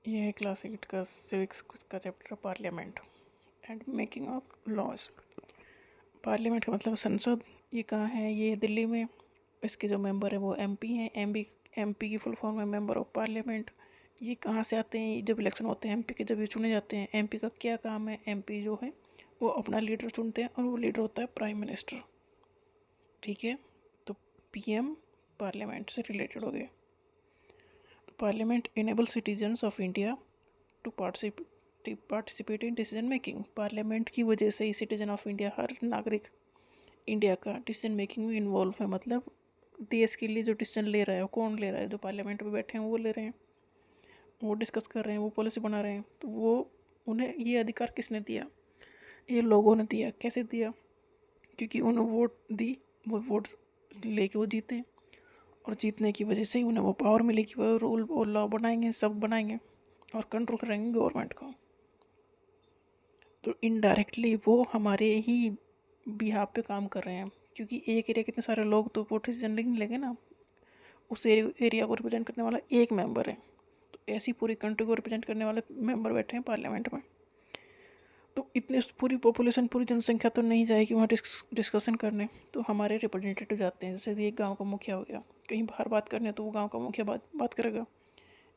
ये है क्लास 8 का सिविक्स का chapter parliament and making of laws. Parliament का मतलब संसद। ये कहाँ है? ये दिल्ली में। इसके जो मेंबर है वो एमपी हैं। एमपी की फुल फॉर्म है मेंबर ऑफ पार्लियामेंट। ये कहाँ से आते हैं? जब इलेक्शन होते हैं एमपी के, जब ये चुने जाते हैं। एमपी का क्या काम है? एमपी जो है वो अपना लीडर चुनते हैं और वो लीडर होता है प्राइम मिनिस्टर। ठीक है, तो पीएम पार्लियामेंट से रिलेटेड हो गए। Parliament enable citizens of India to participate in decision making. Parliament की वजह से ही सिटीजन ऑफ इंडिया, हर नागरिक इंडिया का डिसीजन मेकिंग में इन्वॉल्व है। मतलब देश के लिए जो डिसीजन ले रहा है वो कौन ले रहा है? जो पार्लियामेंट में बैठे हैं वो ले रहे हैं, वो डिस्कस कर रहे हैं, वो पॉलिसी बना रहे हैं। तो वो उन्हें ये अधिकार किसने दिया? ये लोगों ने दिया। कैसे दिया? क्योंकि उन्हें वोट दी, वो वोट लेके वो जीते, और जीतने की वजह से ही उन्हें वो पावर मिली कि वो रूल और लॉ बनाएंगे, सब बनाएंगे और कंट्रोल करेंगे गवर्नमेंट को। तो इनडायरेक्टली वो हमारे ही बिहाफ पे काम कर रहे हैं, क्योंकि एक एरिया कितने सारे लोग तो वो डिसीजन नहीं लेंगे ना। उस एरिया को रिप्रेजेंट करने वाला एक मेंबर है। तो ऐसी पूरी कंट्री को रिप्रेजेंट करने वाले मेंबर बैठे हैं पार्लियामेंट में। तो इतनी पूरी पॉपुलेशन, पूरी जनसंख्या तो नहीं जाएगी वहाँ डिस्कशन करने। तो हमारे रिप्रेजेंटेटिव जाते हैं। जैसे एक गांव का मुखिया हो गया, कहीं बाहर बात करनी है तो वो गांव का मुखिया बात करेगा।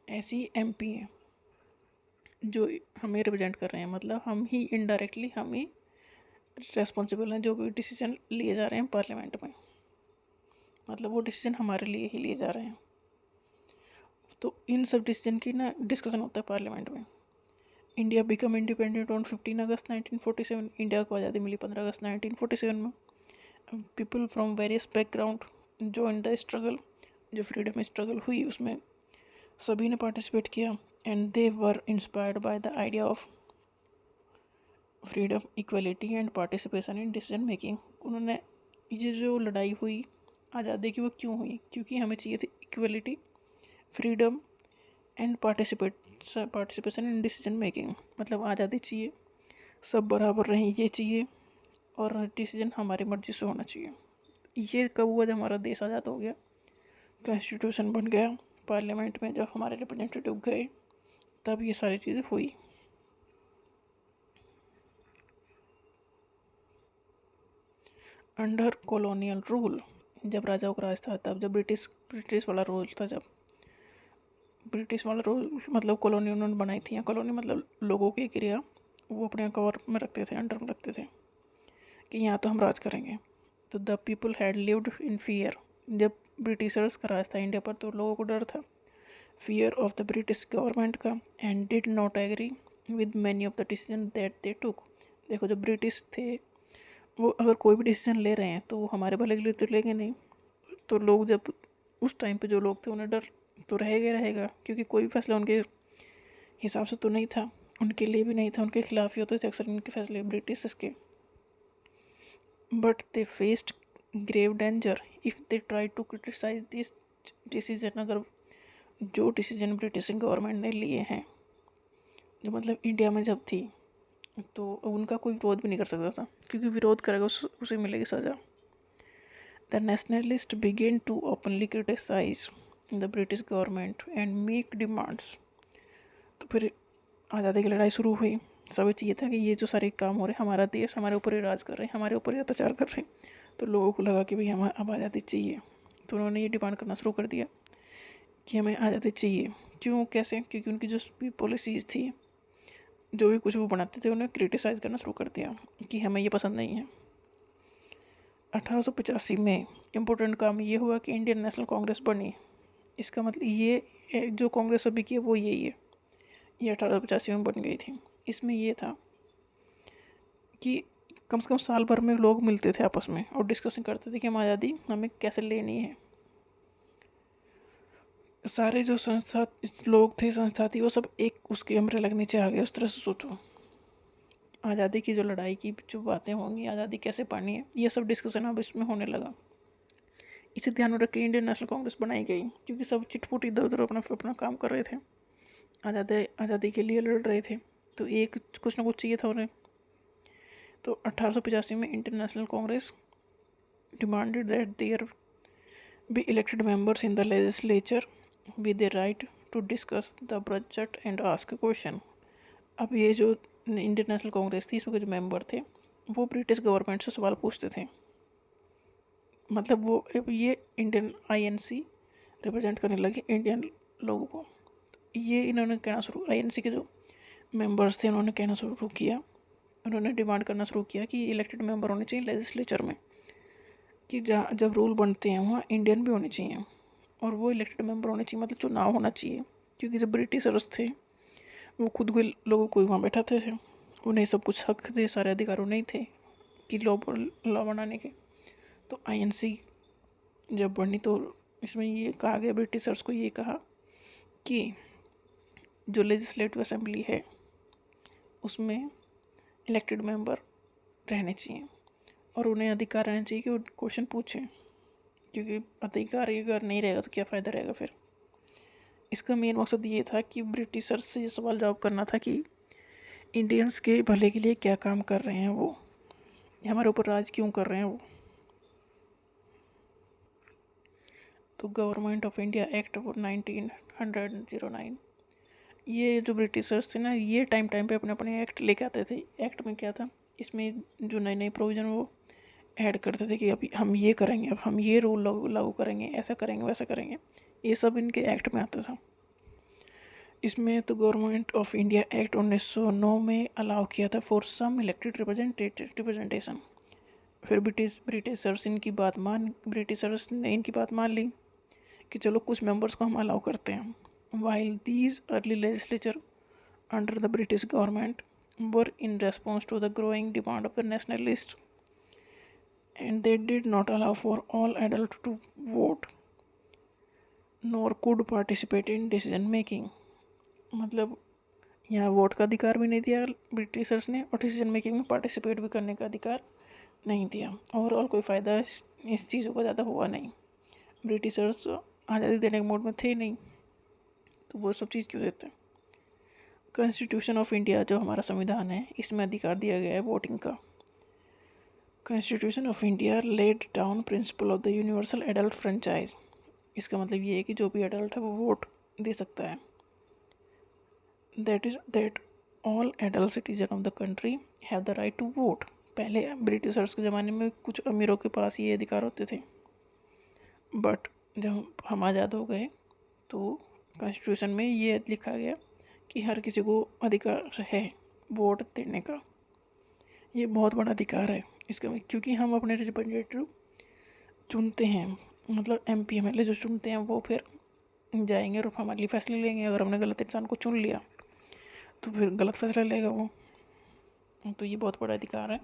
ऐसे ही एमपी हैं जो हमें रिप्रेजेंट कर रहे हैं। मतलब हम ही इनडायरेक्टली हम ही रेस्पॉन्सिबल हैं जो भी डिसीजन लिए जा रहे हैं पार्लियामेंट में। मतलब वो डिसीजन हमारे लिए ही लिए जा रहे हैं। तो इन सब डिसीजन की ना डिस्कशन होता है पार्लियामेंट में। India become independent on 15 August 1947। India को आज़ादी मिली 15 अगस्त 1947 में। People from various background join the struggle. जो फ्रीडम स्ट्रगल हुई उसमें सभी ने पार्टिसिपेट किया। And they were inspired by the idea of freedom, equality and participation in decision making. उन्होंने ये जो लड़ाई हुई आज़ादी की, वो क्यों हुई? क्योंकि हमें चाहिए थी equality, freedom and participation in decision making. मतलब आज़ादी चाहिए, सब बराबर रहें, ये चाहिए, और डिसीजन हमारी मर्ज़ी से होना चाहिए। ये कब हुआ? जब हमारा देश आज़ाद हो गया, कॉन्स्टिट्यूशन बन गया, पार्लियामेंट में जब हमारे रिप्रेजेंटेटिव गए, तब ये सारी चीज़ें हुई। अंडर कॉलोनियल रूल, जब राजाओं का राज था, तब जब ब्रिटिश वाला रूल था, जब ब्रिटिश वाला रूल मतलब कॉलोनी उन्होंने बनाई थी। कॉलोनी मतलब लोगों की एक एरिया, वो अपने कवर में रखते थे, अंडर में रखते थे कि यहाँ तो हम राज करेंगे। तो the people had lived in fear. जब ब्रिटिशर्स का राज था इंडिया पर, तो लोगों को डर था, fear of the British government का, and did not agree with many of the decision that they took. देखो, जब ब्रिटिश थे, वो अगर कोई भी डिसीजन ले रहे हैं तो वो हमारे भले के लिए तो लेंगे नहीं। तो लोग, जब उस टाइम पे जो लोग थे, उन्हें डर तो रहेगा, क्योंकि कोई भी फैसला उनके हिसाब से तो नहीं था, उनके लिए भी नहीं था, उनके खिलाफ ही होते थे अक्सर इनके फैसले, ब्रिटिश के। But they faced grave danger if they try to criticise this decision. अगर जो डिसीजन ब्रिटिश गवर्नमेंट ने लिए हैं, जो मतलब इंडिया में जब थी, तो उनका कोई विरोध भी नहीं कर सकता था, क्योंकि विरोध करेगा उसे मिलेगी सज़ा। The nationalist began to openly criticise the British government and make demands. तो फिर आज़ादी की लड़ाई शुरू हुई। सभी चाहिए था कि ये जो सारे काम हो रहे हैं, हमारा देश हमारे ऊपर ही राज कर रहे हैं, हमारे ऊपर ही अत्याचार कर रहे हैं। तो लोगों को लगा कि भाई हमें अब आज़ादी चाहिए। तो उन्होंने ये डिमांड करना शुरू कर दिया कि हमें आज़ादी चाहिए। क्यों, कैसे? क्योंकि उनकी जो भी पॉलिसीज़ थी, जो भी कुछ वो बनाते थे, उन्हें क्रिटिसाइज़ करना शुरू कर दिया कि हमें ये पसंद नहीं है। 1885 में इम्पोर्टेंट काम ये हुआ कि इंडियन नेशनल कांग्रेस बनी। इसका मतलब ये जो कांग्रेस अभी की है वो यही है। ये 1885 में बन गई थी। इसमें ये था कि कम से कम साल भर में लोग मिलते थे आपस में और डिस्कशन करते थे कि हम आज़ादी हमें कैसे लेनी है। सारे जो संस्था लोग थे, संस्था थी, वो सब एक उसके अम्ब्रेला के नीचे आ गए। उस तरह से सोचो, आज़ादी की जो लड़ाई की जो बातें होंगी, आज़ादी कैसे पानी है, ये सब डिस्कशन अब इसमें होने लगा। इसे ध्यान में रख के इंडियन नेशनल कांग्रेस बनाई गई, क्योंकि सब चिटपुट इधर उधर अपना अपना काम कर रहे थे, आज़ादी के लिए लड़ रहे थे। तो एक कुछ ना कुछ चाहिए था उन्हें। तो 1885 में Indian National Congress demanded that there be elected members in the legislature with the right to discuss the budget and ask question. अब ये जो इंडियन नेशनल कांग्रेस थी, इसमें के जो मेंबर थे वो ब्रिटिश गवर्नमेंट से सवाल पूछते थे। मतलब वो ये इंडियन आईएनसी रिप्रेजेंट करने लगे इंडियन लोगों को। ये इन्होंने कहना शुरू, आईएनसी के जो मेंबर्स थे उन्होंने कहना शुरू किया, उन्होंने डिमांड करना शुरू किया कि इलेक्टेड मेंबर होने चाहिए लेजिस्लेचर में, कि जहाँ जब रूल बनते हैं वहाँ इंडियन भी होने चाहिए और वो इलेक्टेड मेंबर होने चाहिए, मतलब चुनाव होना चाहिए। क्योंकि जो ब्रिटिशर्स थे वो खुद को लोगों को वहाँ बैठाते थे, उन्हें सब कुछ हक थे, सारे अधिकार नहीं थे कि लॉ बनाने के। तो आईएनसी जब बनी तो इसमें ये कहा गया, ब्रिटिशर्स को ये कहा कि जो लेजिस्लेटिव असेंबली है उसमें इलेक्टेड मेंबर रहने चाहिए और उन्हें अधिकार रहना चाहिए कि वो क्वेश्चन पूछें, क्योंकि अधिकार अगर नहीं रहेगा तो क्या फ़ायदा रहेगा फिर। इसका मेन मकसद ये था कि ब्रिटिशर्स से ये सवाल जवाब करना था कि इंडियंस के भले के लिए क्या काम कर रहे हैं वो, हमारे ऊपर राज क्यों कर रहे हैं वो। तो गवर्नमेंट ऑफ इंडिया एक्ट 1909, ये जो ब्रिटिशर्स थे ना, ये टाइम पे अपने अपने एक्ट लेके आते थे। एक्ट में क्या था, इसमें जो नए नए प्रोविज़न वो ऐड करते थे कि अभी हम ये करेंगे, अब हम ये रूल लागू करेंगे, ऐसा करेंगे, वैसा करेंगे। ये सब इनके एक्ट में आता था। इसमें तो गवर्नमेंट ऑफ इंडिया एक्ट 1909 में अलाउ किया था फॉर सम इलेक्टेड रिप्रेजेंटेशन। फिर ब्रिटिशर्स ने इनकी बात मान ली कि चलो कुछ मेंबर्स को हम अलाउ करते हैं। While these early legislature under the British government were in response to the growing demand of the nationalist and they did not allow for all adults to vote nor could participate in decision making। मतलब यहाँ vote का अधिकार भी नहीं दिया Britishers ने और decision making में पार्टिसिपेट भी करने का अधिकार नहीं दिया। ओवरऑल कोई फ़ायदा इस चीज़ों का ज़्यादा हुआ नहीं। ब्रिटिशर्स आज़ादी देने के मोड में थे नहीं, तो वो सब चीज़ क्यों देते हैं। कॉन्स्टिट्यूशन ऑफ इंडिया जो हमारा संविधान है, इसमें अधिकार दिया गया है वोटिंग का। Constitution of India laid down principle of the universal adult franchise. इसका मतलब ये है कि जो भी एडल्ट है वो वोट दे सकता है। That all adult citizen of the country have the right to vote. पहले ब्रिटिशर्स के ज़माने में कुछ अमीरों के पास ये अधिकार होते थे, बट जब हम आज़ाद हो गए तो कॉन्स्टिट्यूशन में ये लिखा गया कि हर किसी को अधिकार है वोट देने का। ये बहुत बड़ा अधिकार है इसका, क्योंकि हम अपने रिप्रेजेंटेटिव चुनते हैं, मतलब एमपी एमएलए जो चुनते हैं वो फिर जाएंगे और हमारे लिए फैसले लेंगे। अगर हमने गलत इंसान को चुन लिया तो फिर गलत फैसला लेगा वो। तो ये बहुत बड़ा अधिकार है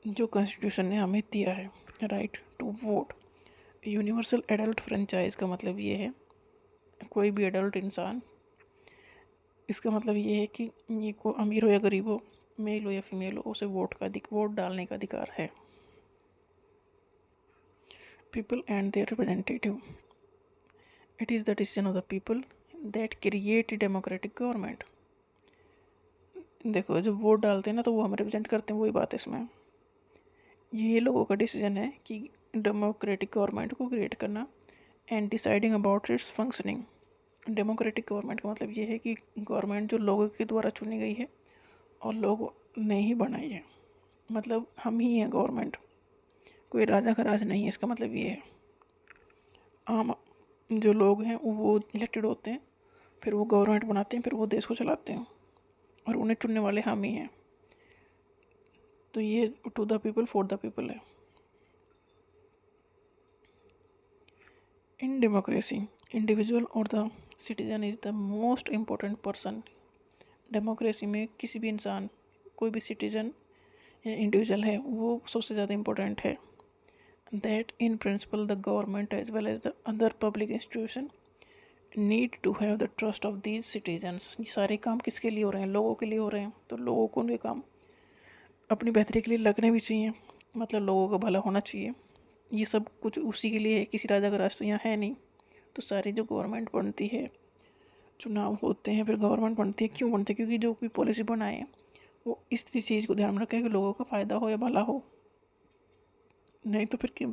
जो कॉन्स्टिट्यूशन ने हमें दिया है, right to vote. Universal adult franchise का मतलब ये है कोई भी एडल्ट इंसान, इसका मतलब ये है कि ये को अमीर हो या गरीब हो, मेल हो या फीमेल हो, उसे वोट डालने का अधिकार है। People and their representative, it is the decision of the people that create democratic government. देखो जब वोट डालते हैं ना तो वो हम रिप्रेजेंट करते हैं, वही बात है इसमें। ये लोगों का डिसीजन है कि डेमोक्रेटिक गवर्नमेंट को क्रिएट करना and deciding about it's functioning. Democratic government का मतलब ये है कि गवर्नमेंट जो लोगों के द्वारा चुनी गई है और लोगों ने ही बनाई है, मतलब हम ही हैं गवर्नमेंट, कोई राजा का राज नहीं है। इसका मतलब ये है आम जो लोग हैं वो इलेक्टेड होते हैं, फिर वो गवर्नमेंट बनाते हैं, फिर वो देश को चलाते हैं और उन्हें चुनने वाले हम ही हैं। तो ये to the people for the people है। इन डेमोक्रेसी इंडिविजुअल और the citizen is the most important person. Democracy में किसी भी इंसान, कोई भी सिटीजन या इंडिविजुअल है वो सबसे ज़्यादा इम्पोर्टेंट है। That in principle the government as well as the other public institution need to have the trust of these citizens. ये सारे काम किसके लिए हो रहे हैं, लोगों के लिए हो रहे हैं, तो लोगों को उनके काम अपनी बेहतरी के लिए लगने भी चाहिए, मतलब लोगों का भला होना चाहिए। ये सब कुछ उसी के लिए है, किसी राजा का राज तो यहाँ है नहीं। तो सारी जो गवर्नमेंट बनती है, चुनाव होते हैं, फिर गवर्नमेंट बनती है, क्यों बनती है, क्योंकि जो भी पॉलिसी बनाए वो इस चीज़ को ध्यान में रखें कि लोगों का फ़ायदा हो या भला हो। नहीं तो फिर क्या,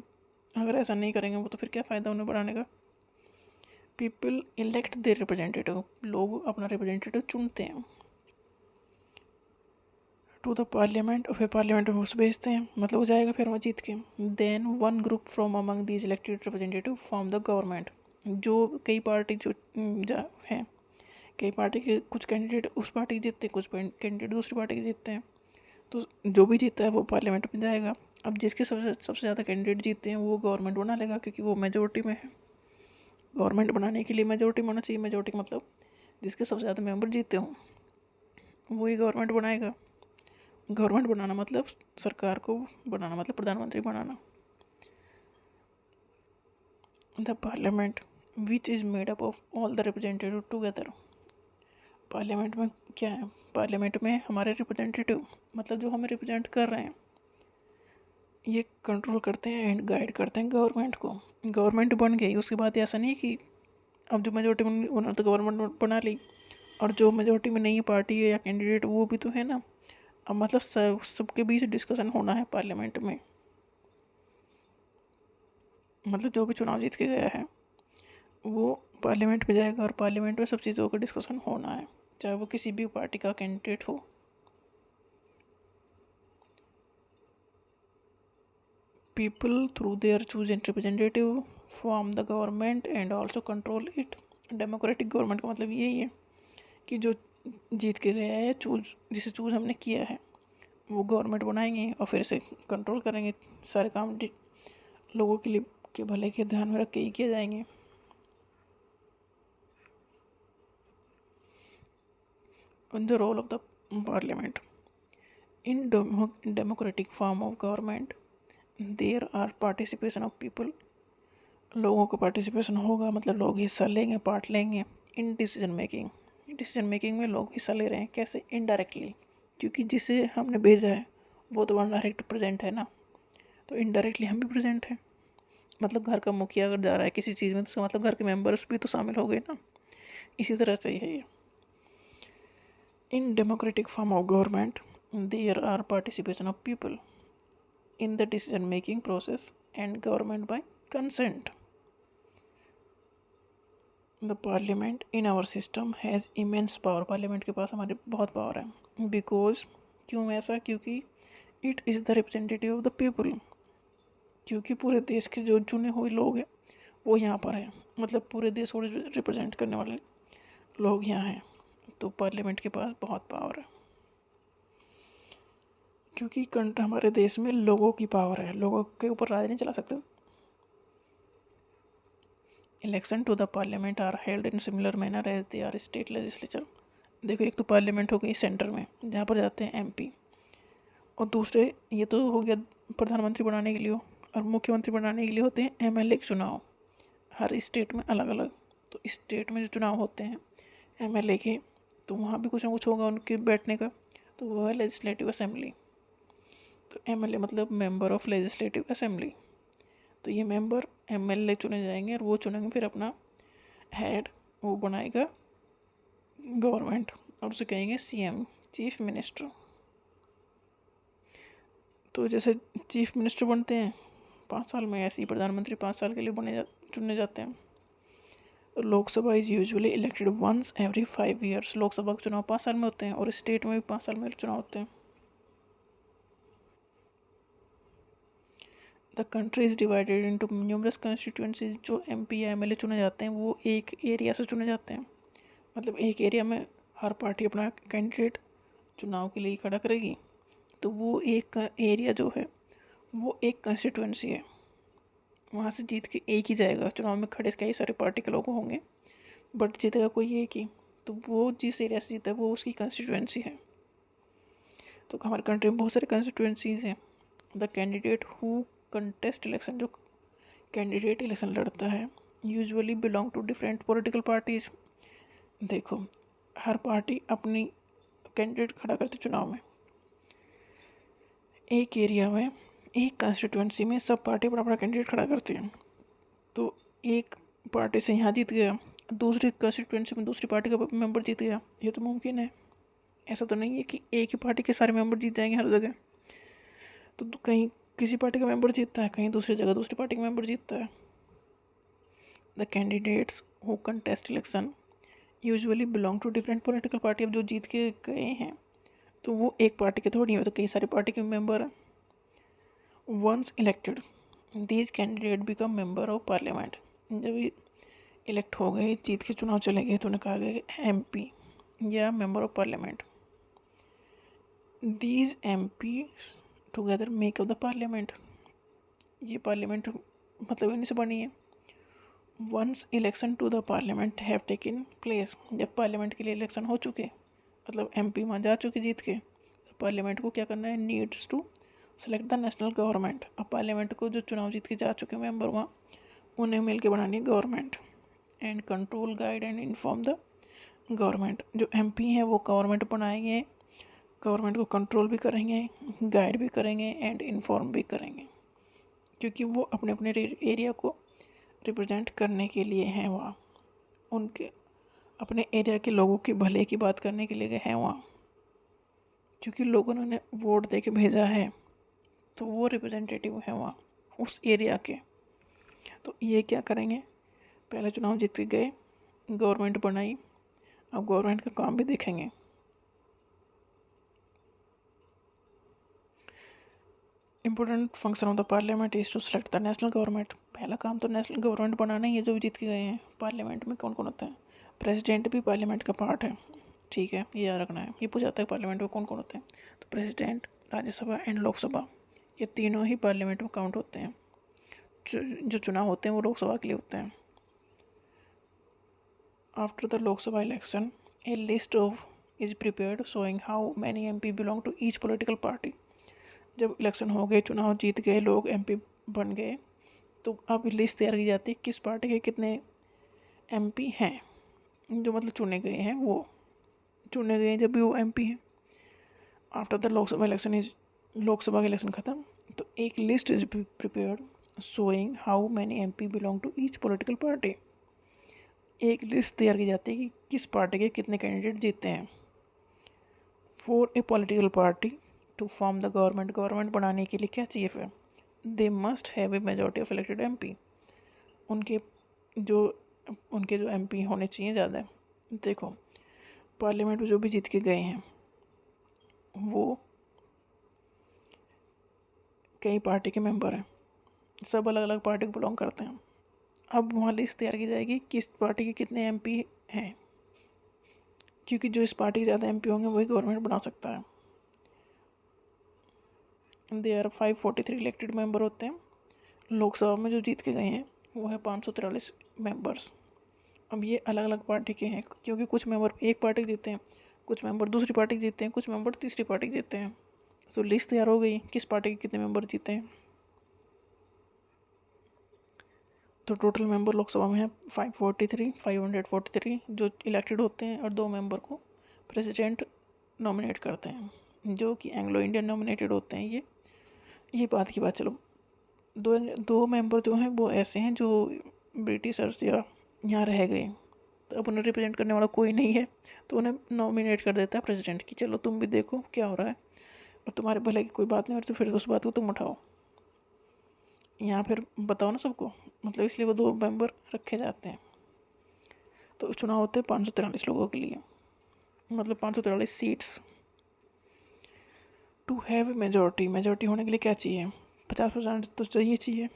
अगर ऐसा नहीं करेंगे वो तो फिर क्या फ़ायदा उन्हें बढ़ाने का। पीपल इलेक्ट देयर रिप्रेजेंटेटिव, लोग अपना रिप्रेजेंटेटिव चुनते हैं। टू द पार्लियामेंट, और फिर पार्लियामेंट में उसे भेजते हैं, मतलब हो जाएगा फिर वो जीत के। Then one group from among these elected representative form the government, जो कई पार्टी जो हैं, कई पार्टी के कुछ कैंडिडेट उस पार्टी के जीतते हैं, कुछ कैंडिडेट दूसरी पार्टी के जीतते हैं, तो जो भी जीतता है वो पार्लियामेंट में जाएगा। अब जिसके सबसे ज़्यादा कैंडिडेट जीतते हैं वो गवर्नमेंट बना लेगा, क्योंकि वो मेजोरिटी में है। गवर्नमेंट बनाने के लिए मेजोरिटी में होना चाहिए, मेजोरिटी का मतलब जिसके सबसे ज़्यादा मेंबर जीते हों वही गवर्नमेंट बनाएगा। गवर्नमेंट बनाना मतलब सरकार को बनाना, मतलब प्रधानमंत्री बनाना। The parliament which is made up of all the representative together, parliament में क्या है, पार्लियामेंट में हमारे रिप्रेजेंटेटिव मतलब जो हमें रिप्रेजेंट कर रहे हैं ये कंट्रोल करते हैं एंड गाइड करते हैं गवर्नमेंट को। गवर्नमेंट बन गई उसके बाद ऐसा नहीं कि अब जो मेजोरिटी में उन्होंने तो गवर्नमेंट बना ली और जो मेजोरिटी में नहीं पार्टी है या कैंडिडेट वो भी तो है ना। अब मतलब सबके बीच डिस्कशन होना है पार्लियामेंट में, मतलब जो भी चुनाव जीत के गया है वो पार्लियामेंट में जाएगा और पार्लियामेंट में सब चीज़ों का डिस्कशन होना है, चाहे वो किसी भी पार्टी का कैंडिडेट हो। People through their chosen representative form the government and also control it. Democratic government का मतलब यही है कि जो जीत के गया है, जिसे चूज हमने किया है वो गवर्नमेंट बनाएंगे और फिर से कंट्रोल करेंगे। सारे काम लोगों के लिए के भले के ध्यान में रख के ही किए जाएंगे। In the role of the parliament in democratic form of government, there are participation of people, लोगों का पार्टिसिपेशन होगा, मतलब लोग हिस्सा लेंगे, पार्ट लेंगे। इन डिसीजन मेकिंग में लोग हिस्सा ले रहे हैं, कैसे, इनडायरेक्टली, क्योंकि जिसे हमने भेजा है वो तो डायरेक्ट प्रेजेंट है ना, तो इनडायरेक्टली हम भी प्रेजेंट हैं। मतलब घर का मुखिया अगर जा रहा है किसी चीज़ में तो मतलब घर के मेंबर्स भी तो शामिल हो गए ना, इसी तरह से ही है ये। In democratic form of government, there are participation of people in the decision-making process and government by consent. The parliament in our system has immense power. Parliament के पास हमारे बहुत पावर है। Because क्यों ऐसा, क्योंकि it is the representative of the people. क्योंकि पूरे देश के जो चुने हुए लोग हैं वो यहाँ पर हैं, मतलब पूरे देश को रिप्रेजेंट करने वाले लोग यहाँ हैं, तो पार्लियामेंट के पास बहुत पावर है। क्योंकि हमारे देश में लोगों की पावर है, लोगों के ऊपर राज नहीं चला सकते। Election to the parliament are held in similar manner as they are state legislature. देखो, एक तो पार्लियामेंट हो गई सेंटर में जहाँ पर जाते हैं एमपी, और दूसरे ये तो हो गया प्रधानमंत्री बनाने के लिए और मुख्यमंत्री बनाने के लिए होते हैं एमएलए के चुनाव, हर स्टेट में अलग अलग। तो स्टेट में जो चुनाव होते हैं एमएलए के, तो वहाँ भी कुछ ना कुछ होगा उनके बैठने का, तो वो है लेजिस्लेटिव असेंबली। तो एमएलए मतलब मेंबर ऑफ लेजिस्लेटिव असेंबली। तो ये मेंबर एमएलए चुने जाएंगे और वो चुनेंगे फिर अपना हेड, वो बनाएगा गवर्नमेंट और उसे कहेंगे सीएम, चीफ मिनिस्टर। तो जैसे चीफ मिनिस्टर बनते हैं 5 साल में, ऐसे ही प्रधानमंत्री 5 साल के लिए चुने जाते हैं। Lok Sabha is usually elected once every 5 years. Lok Sabha के चुनाव 5 साल में होते हैं और स्टेट में भी 5 साल में चुनाव होते हैं। The country is divided into numerous constituencies. जो एमपी या एमएलए चुने जाते हैं वो एक एरिया से चुने जाते हैं, मतलब एक एरिया में हर पार्टी अपना कैंडिडेट चुनाव के लिए खड़ा करेगी, तो वो एक एरिया जो है वो एक कंस्टिट्यूंसी है, वहाँ से जीत के एक ही जाएगा। चुनाव में खड़े कई सारे पार्टी के लोग होंगे बट जीतेगा कोई एक ही, तो वो जिस एरिया से जीता है वो उसकी कंस्टिट्यूंसी है। तो हमारे कंट्री में बहुत सारे कंस्टिट्यूंसीज हैं। The candidate who contest election, जो कैंडिडेट इलेक्शन लड़ता है, usually belong to different political parties. देखो, हर पार्टी अपनी कैंडिडेट खड़ा करती चुनाव में, एक एरिया में एक कंस्टिट्यूंसी में सब पार्टी अपना अपना कैंडिडेट खड़ा करती है। तो एक पार्टी से यहाँ जीत गया, दूसरी कंस्टिट्यूंसी में दूसरी पार्टी का मेंबर जीत गया, ये तो मुमकिन है। ऐसा तो नहीं है कि एक ही पार्टी के सारे मेंबर जीत जाएंगे हर जगह। तो कहीं किसी पार्टी का मेंबर जीतता है, कहीं दूसरी जगह दूसरी पार्टी का मेंबर जीतता है। The candidates who contest election usually belong to different political party. अब जो जीत के गए हैं तो वो एक पार्टी के थोड़ी हैं, तो कई सारी पार्टी के मेंबर हैं। Once elected these candidate become member of parliament. जब इलेक्ट हो गए, जीत के चुनाव चले गए, तो उन्हें कहा गया कि MP या मेंबर ऑफ पार्लियामेंट। दीज MP together make up the parliament. ये पार्लियामेंट मतलब इन्हीं से बनी है। Once election to the parliament have taken place. जब पार्लियामेंट के लिए इलेक्शन हो चुके, मतलब MP वहाँ जा चुके जीत के, तो पार्लियामेंट को क्या करना है, needs to select the national government. अब पार्लियामेंट को जो चुनाव जीत के जा चुके मेंबर वहाँ, उन्हें मिल के बनानी है government. And control, guide and inform the government. जो MP हैं वो गवर्नमेंट बनाएंगे, गवर्नमेंट को कंट्रोल भी करेंगे, गाइड भी करेंगे एंड इन्फॉर्म भी करेंगे, क्योंकि वो अपने अपने एरिया को रिप्रेजेंट करने के लिए हैं वहाँ, उनके अपने एरिया के लोगों के भले की बात करने के लिए हैं वहाँ, क्योंकि लोगों ने उन्हें वोट दे के भेजा है, तो वो रिप्रेजेंटेटिव हैं वहाँ उस एरिया के। तो ये क्या करेंगे, पहले चुनाव जीत के गए, गवर्नमेंट बनाई, अब गवर्नमेंट का काम भी देखेंगे। Important function of the parliament is to select the national government. पहला काम तो नेशनल गवर्नमेंट बनाना ही है जो भी जीत के गए हैं। पार्लियामेंट में कौन कौन होता है, प्रेसिडेंट भी पार्लियामेंट का पार्ट है, ठीक है, ये याद रखना है। ये पूछा जाता है पार्लियामेंट में कौन कौन होते हैं, तो प्रेसिडेंट, राज्यसभा एंड लोकसभा, ये तीनों ही पार्लियामेंट में काउंट होते हैं। जो चुनाव होते हैं वो लोकसभा के लिए होते हैं। After the Lok Sabha election a list of is prepared showing how many MP belong to each political party. जब इलेक्शन हो गए, चुनाव जीत गए, लोग MP बन गए, तो अब लिस्ट तैयार की जाती है किस पार्टी के कितने MP हैं, जो मतलब चुने गए हैं, वो चुने गए हैं जब भी वो MP हैं। After the Lok Sabha election is, Lok Sabha का इलेक्शन ख़त्म, तो एक list is prepared showing how many MP belong to each political party. एक लिस्ट तैयार की जाती है कि किस पार्टी के कितने कैंडिडेट जीते हैं। For a political party to form the government, government बनाने के लिए क्या चाहिए फिर, they must have a majority of elected MP। उनके जो MP होने चाहिए ज़्यादा। देखो पार्लियामेंट में जो भी जीत के गए हैं वो कई पार्टी के मेंबर हैं, सब अलग अलग पार्टी को बिलोंग करते हैं। अब वहाँ लिस्ट तैयार की जाएगी किस पार्टी के कितने MP हैं, क्योंकि जो इस पार्टी के ज़्यादा MP होंगे वही गवर्नमेंट बना सकता है। देयर 543 इलेक्टेड मेंबर होते हैं। लोकसभा में जो जीत के गए हैं वो है 543 मेंबर्स। अब ये अलग अलग पार्टी के हैं, क्योंकि कुछ मेंबर एक पार्टी के जीते हैं, कुछ मेंबर दूसरी पार्टी के जीते हैं, कुछ मेंबर तीसरी पार्टी के जीते हैं। तो लिस्ट तैयार हो गई किस पार्टी के कितने मेंबर जीते हैं। तो टोटल मेंबर लोकसभा में है 543 जो इलेक्टेड होते हैं, और 2 मेंबर को प्रेसिडेंट नॉमिनेट करते हैं, जो कि एंग्लो इंडियन नॉमिनेटेड होते हैं। ये बात की बात। चलो दो मेंबर जो हैं वो ऐसे हैं जो ब्रिटिशर्स या यहाँ रह गए, तो अब उन्हें रिप्रेजेंट करने वाला कोई नहीं है, तो उन्हें नॉमिनेट कर देता है प्रेसिडेंट की, चलो तुम भी देखो क्या हो रहा है, और तुम्हारे भले की कोई बात नहीं हो रही तो फिर उस बात को तुम उठाओ, यहाँ फिर बताओ ना सबको, मतलब इसलिए वो 2 मेंबर रखे जाते हैं। तो चुनाव होते हैं 543 लोगों के लिए, मतलब 543 सीट्स। टू हैव मेजोरिटी होने के लिए क्या चाहिए, 50% तो चाहिए।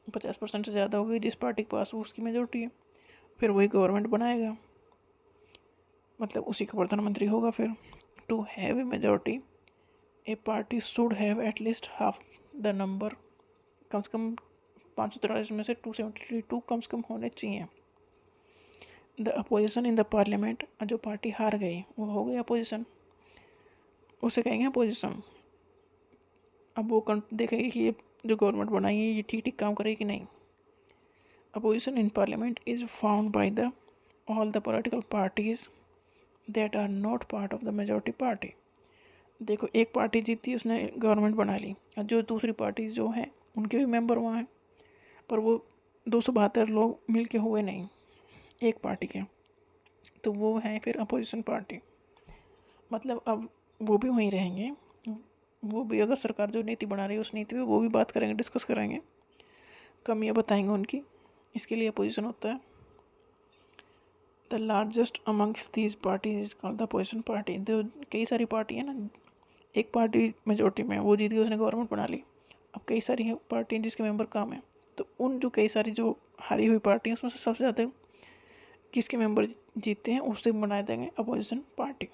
50% से ज़्यादा हो गई जिस पार्टी के पास उसकी मेजोरिटी है, फिर वही गवर्नमेंट बनाएगा, मतलब उसी का प्रधानमंत्री होगा फिर। To have a majority a party should have at least half the number, कम से कम 543 में से 272 कम से कम होने चाहिए। The opposition in the parliament, जो पार्टी हार गई वो हो गई अपोजिशन, उसे कहेंगे अपोजिशन। अब वो देखेगी कि ये जो गवर्नमेंट बनाई है ये ठीक ठीक काम करेगी कि नहीं। Opposition in parliament is found by the all the political parties that are not part of the majority party. देखो एक पार्टी जीती, उसने गवर्नमेंट बना ली, और जो दूसरी पार्टी जो हैं उनके भी मेंबर वहाँ हैं, पर वो 272 लोग मिल के हुए नहीं एक पार्टी के, तो वो हैं फिर अपोजिशन पार्टी। मतलब अब वो भी वहीं रहेंगे, वो भी अगर सरकार जो नीति बना रही है उस नीति पे वो भी बात करेंगे, डिस्कस करेंगे, कमियाँ बताएंगे उनकी, इसके लिए अपोजिशन होता है। The largest amongst these parties is called the opposition party. तो कई सारी पार्टी है ना, एक पार्टी मेजोरिटी में है, वो जीत गई, उसने गवर्नमेंट बना ली। अब कई सारी पार्टी हैं जिसके मेंबर कम है, तो उन जो कई सारी जो हारी हुई पार्टी हैं उसमें से सबसे ज़्यादा किसके मेंबर जीते हैं उससे बनाए देंगे opposition party.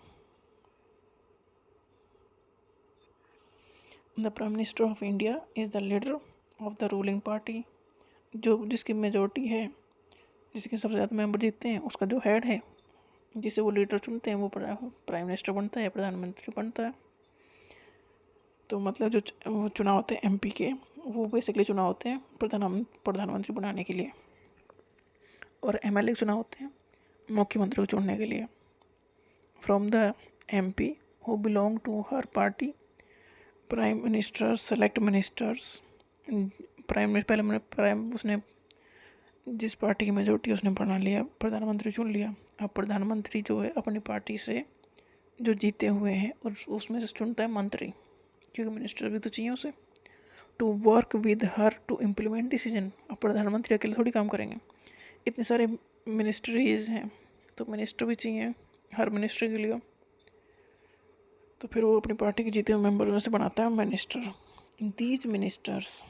The prime minister of India is the leader of the ruling party. जो जिसकी मेजोरिटी है, जिसके सबसे ज़्यादा मेंबर जीतते हैं, उसका जो हेड है, जिसे वो लीडर चुनते हैं, वो प्राइम मिनिस्टर बनता है, प्रधानमंत्री बनता है। तो मतलब जो चुनाव होते हैं एमपी के, वो बेसिकली चुनाव होते हैं प्रधानमंत्री बनाने के लिए, और एमएलए चुनाव होते हैं मुख्यमंत्री को चुनने के लिए। From the MP who belong to her party, prime minister select ministers. Prime उसने जिस पार्टी की मेजोरिटी उसने बना लिया, प्रधानमंत्री चुन लिया। अब प्रधानमंत्री जो है अपनी पार्टी से जो जीते हुए हैं और उसमें से चुनता है मंत्री, क्योंकि मिनिस्टर भी तो चाहिए उसे, to work with her to implement decision. अब प्रधानमंत्री अकेले थोड़ी काम करेंगे, इतने सारे मिनिस्ट्रीज हैं, तो मिनिस्टर भी चाहिए हर मिनिस्ट्री के लिए। तो फिर वो अपनी पार्टी के जीते हुए मेंबर में से बनाता है minister. These ministers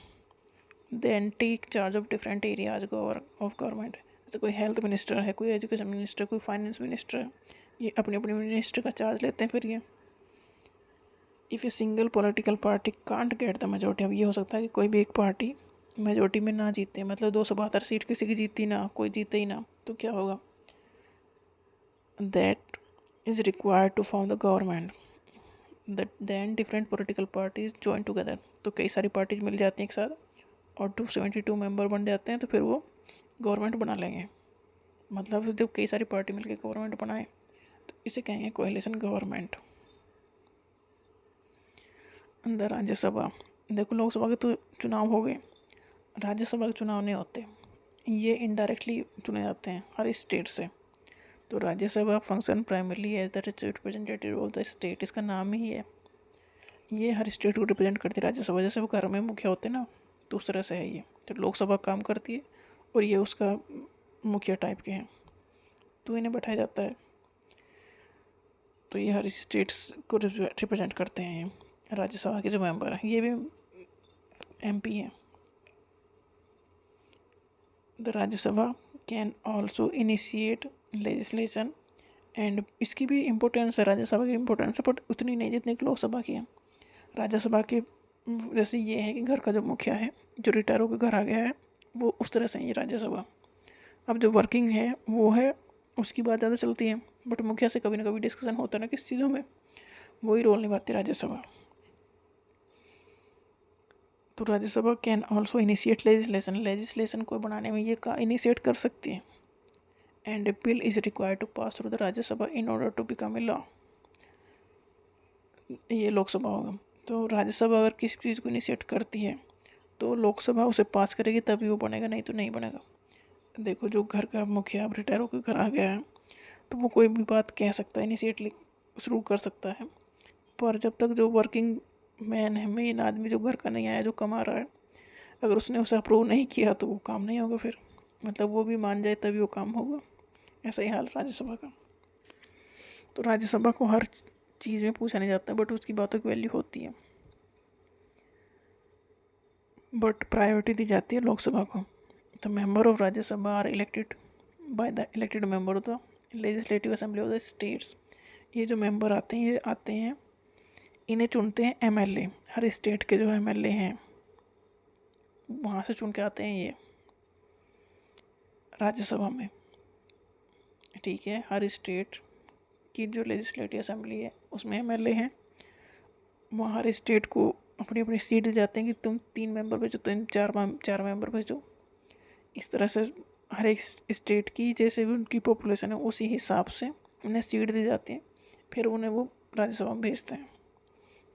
then take charge of different areas of government. जैसे कोई हेल्थ मिनिस्टर है, कोई एजुकेशन मिनिस्टर, कोई फाइनेंस मिनिस्टर है, ये अपने अपने मिनिस्टर का चार्ज लेते हैं। फिर ये if a single political party can't get the majority, अब ये हो सकता है कि कोई भी एक पार्टी मेजोरिटी में ना जीते, मतलब 272 सीट किसी की जीती ना, कोई जीते ही ना, तो क्या होगा, that is required to form the government. Then different political parties join together. तो कई सारी पार्टीज मिल जाती हैं एक साथ और 272 मेंबर बन जाते हैं, तो फिर वो गवर्नमेंट बना लेंगे। मतलब जब कई सारी पार्टी मिलकर गवर्नमेंट बनाए तो इसे कहेंगे कोएलिशन गवर्नमेंट। अंदर राज्यसभा, देखो लोकसभा के तो चुनाव हो गए, राज्यसभा के चुनाव नहीं होते, ये इनडायरेक्टली चुने जाते हैं हर स्टेट से। तो Rajya Sabha function primarily as the representative of the state, इसका नाम ही है, ये हर स्टेट को रिप्रेजेंट करती है राज्यसभा। जैसे वो घर में मुखिया होते हैं ना, तो उस तरह से है ये। तो लोकसभा काम करती है और ये उसका मुखिया टाइप के हैं, तो इन्हें बैठाया जाता है। तो ये हर स्टेट्स को रिप्रेजेंट करते हैं। ये राज्यसभा के जो मेंबर हैं ये भी एमपी हैं। The Rajya Sabha can also initiate legislation, and इसकी भी इम्पोर्टेंस है, राज्यसभा की इम्पोर्टेंस है, बट उतनी नहीं जितनी कि लोकसभा की है। राज्यसभा के जैसे ये है कि घर का जो मुखिया है, जो रिटायर होकर घर आ गया है, वो उस तरह से है ये राज्यसभा। अब जो वर्किंग है वो है, उसकी बात ज़्यादा चलती है, बट मुखिया से कभी ना कभी डिस्कशन होता है ना किस चीज़ों में, वही रोल निभाती है राज्यसभा। तो Rajya Sabha can also initiate legislation को बनाने में ये का इनिशिएट कर सकती है। And a bill is required to pass through the Rajya Sabha in order to become a law. ये लोकसभा होगा। तो राज्यसभा अगर किसी चीज़ को इनिशिएट करती है तो लोकसभा उसे पास करेगी, तभी वो बनेगा, नहीं तो नहीं बनेगा। देखो जो घर का मुखिया अब रिटायर होकर घर आ गया है, तो वो कोई भी बात कह सकता है, इनिशिएटली शुरू कर सकता है। पर जब तक जो वर्किंग मैन है, मेन आदमी जो घर का नहीं आया, जो कमा रहा है, अगर उसने उसे अप्रूव नहीं किया तो वो काम नहीं होगा। फिर मतलब वो भी मान जाए तभी वो काम होगा। ऐसा ही हाल राज्यसभा का। तो राज्यसभा को हर चीज़ में पूछा नहीं जाता, बट उसकी बातों की वैल्यू होती है, बट प्रायोरिटी दी जाती है लोकसभा को। The member of Rajya Sabha are elected by the elected member of the legislative assembly of the states. ये जो मेंबर आते हैं इन्हें चुनते हैं एमएलए। हर स्टेट के जो एमएलए हैं वहाँ से चुन के आते हैं ये राज्यसभा में। ठीक है, हर स्टेट की जो लेजिस्लेटिव असेंबली है उसमें एमएलए हैं, वहाँ हर स्टेट को अपनी अपनी सीट जाते हैं कि तुम 3 मेंबर भेजो, तुम 4 मेंबर भेजो। इस तरह से हर एक स्टेट की जैसे भी उनकी पॉपुलेशन है उसी हिसाब से उन्हें सीट दी जाती है, फिर उन्हें वो राज्यसभा में भेजते हैं।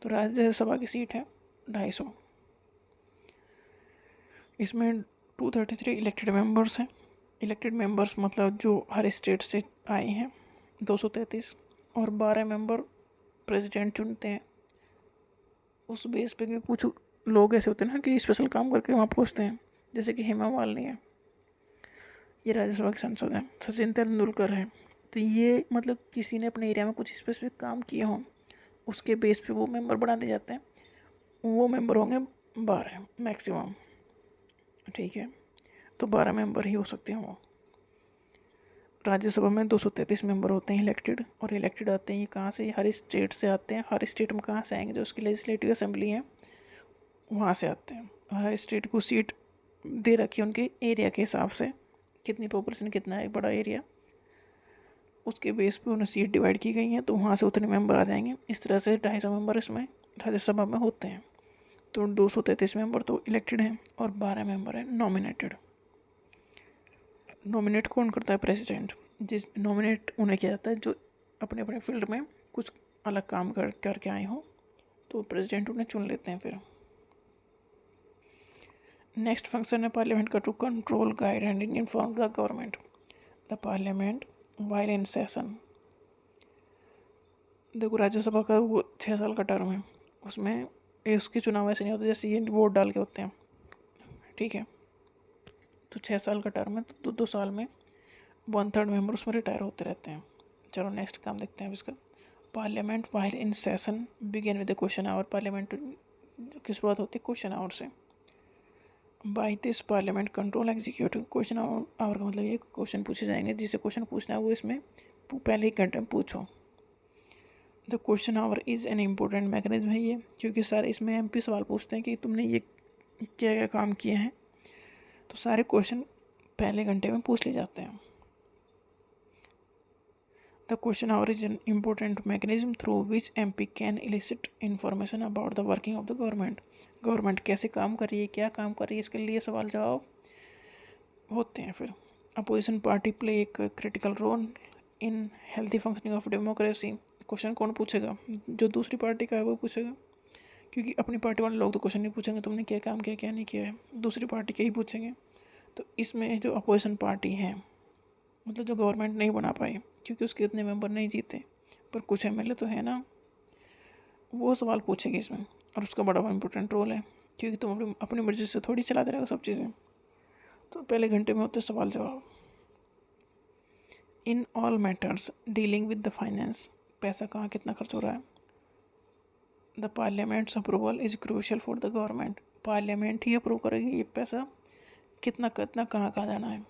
तो राज्यसभा की सीट है 250। इसमें 233 इलेक्टेड मेंबर्स हैं। इलेक्टेड मेंबर्स मतलब जो हर स्टेट से आए हैं 233, और 12 मेंबर प्रेसिडेंट चुनते हैं। उस बेस पे कुछ लोग ऐसे होते हैं ना कि स्पेशल काम करके वहाँ पहुँचते हैं, जैसे कि हेमा मालिनी है, ये राज्यसभा के सांसद हैं। सचिन तेंदुलकर है, तो ये मतलब किसी ने अपने एरिया में कुछ स्पेसिफिक काम किए हों, उसके बेस पे वो मेंबर बढ़ा दिए जाते हैं। वो मेंबर होंगे 12 मैक्सिमम, ठीक है। तो 12 मेंबर ही हो सकते हैं वो। राज्यसभा में 233 मेंबर होते हैं इलेक्टेड, और इलेक्टेड आते हैं ये कहाँ से, हर स्टेट से आते हैं। हर स्टेट में कहाँ से आएंगे, जो उसकी लेजिस्लेटिव असेंबली है वहाँ से आते हैं। हर स्टेट को सीट दे रखी है उनके एरिया के हिसाब से, कितनी पॉपुलेशन, कितना है बड़ा एरिया, उसके बेस पे उन्हें सीट डिवाइड की गई हैं, तो वहाँ से उतने मेंबर आ जाएंगे। इस तरह से 250 मेंबर इसमें राज्यसभा में होते हैं। तो 233 मेंबर तो इलेक्टेड हैं और 12 मेंबर हैं नॉमिनेटेड। नॉमिनेट कौन करता है, प्रेसिडेंट। जिस नॉमिनेट उन्हें किया जाता है जो अपने अपने फील्ड में कुछ अलग काम करके आए हों, तो प्रेसिडेंट उन्हें चुन लेते हैं फिर। नेक्स्ट फंक्शन है पार्लियामेंट का, to control, guide and inform the government. The parliament while in session. देखो राज्यसभा का वो 6 साल का टर्म है, उसमें इसके चुनाव ऐसे नहीं होते जैसे ये वोट डाल के होते हैं, ठीक है। तो 6 साल का टर्म है, तो 2 साल में 1/3 मेंबर उसमें रिटायर होते रहते हैं। चलो नेक्स्ट काम देखते हैं इसका। Parliament while in session begin with the question hour. Parliament की शुरुआत होती है क्वेश्चन आवर से। By this parliament control executive. Question hour का मतलब ये क्वेश्चन पूछे जाएंगे, जिसे क्वेश्चन पूछना है वो इसमें पहले ही घंटे में पूछो। The question our is an important mechanism है ये, क्योंकि सारे इसमें एमपी सवाल पूछते हैं कि तुमने ये क्या क्या काम किए हैं, तो सारे क्वेश्चन पहले घंटे में पूछ लिए जाते हैं। The question our is an important mechanism through which MP can illicit information about the working of the government. Government कैसे काम कर रही है, क्या काम कर रही है, इसके लिए सवाल जवाब होते हैं। फिर अपोजिशन पार्टी प्ले एक critical role in healthy functioning of democracy. Question कौन पूछेगा, जो दूसरी पार्टी का है वो पूछेगा, क्योंकि अपनी पार्टी वाले लोग तो क्वेश्चन नहीं पूछेंगे तुमने क्या काम किया क्या नहीं किया है, दूसरी पार्टी के ही पूछेंगे। तो इसमें जो अपोजिशन पार्टी है, मतलब जो गवर्नमेंट नहीं बना पाई क्योंकि उसके इतने मेंबर नहीं जीते, पर कुछ एमएलए तो है ना, वो सवाल पूछेगी इसमें, और उसका बड़ा इंपॉर्टेंट रोल है, क्योंकि तुम अपनी मर्जी से थोड़ी चलाते रहेगा सब चीज़ें। तो पहले घंटे में होते सवाल जवाब। In all matters dealing with the finance. पैसा कहाँ कितना खर्च हो रहा है। The parliaments approval is crucial for the government. Parliament he approve करेगी ये पैसा कितना कितना कहाँ कहाँ जाना है।